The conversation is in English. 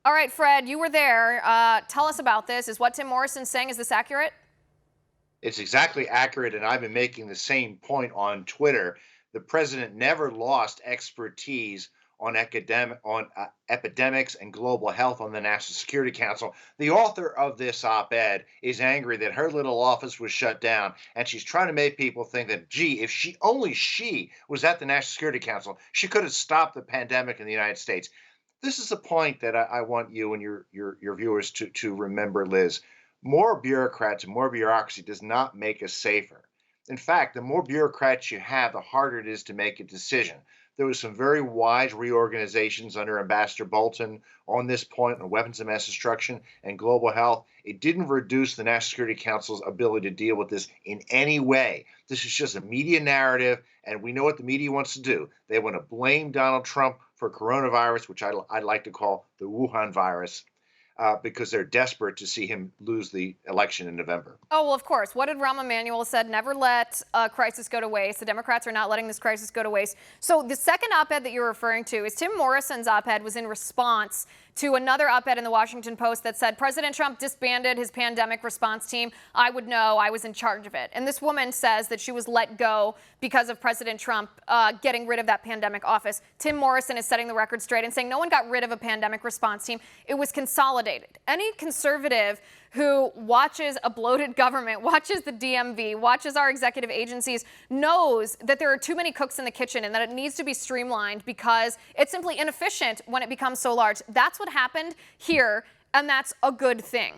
All right, Fred, you were there. Tell us about this. Is what Tim Morrison's saying, is this accurate? It's exactly accurate, and I've been making the same point on Twitter. The president never lost expertise on epidemics and global health on the National Security Council. The author of this op-ed is angry that her little office was shut down, and she's trying to make people think that, gee, if she was at the National Security Council, she could have stopped the pandemic in the United States. This is a point that I want you and your viewers to remember, Liz. More bureaucrats and more bureaucracy does not make us safer. In fact, the more bureaucrats you have, the harder it is to make a decision. There was some very wise reorganizations under Ambassador Bolton on this point on weapons of mass destruction and global health. It didn't reduce the National Security Council's ability to deal with this in any way. This is just a media narrative, and we know what the media wants to do. They want to blame Donald Trump for coronavirus, which I'd like to call the Wuhan virus, because they're desperate to see him lose the election in November. Oh, well, of course. What did Rahm Emanuel said? Never let a crisis go to waste. The Democrats are not letting this crisis go to waste. So the second op-ed that you're referring to is Tim Morrison's op-ed was in response to another op-ed in the Washington Post that said President Trump disbanded his pandemic response team. I would know. I was in charge of it. And this woman says that she was let go because of President Trump getting rid of that pandemic office. Tim Morrison is setting the record straight and saying no one got rid of a pandemic response team. It was consolidated. Any conservative who watches a bloated government, watches the DMV, watches our executive agencies, knows that there are too many cooks in the kitchen and that it needs to be streamlined because it's simply inefficient when it becomes so large. That's what happened here, and that's a good thing.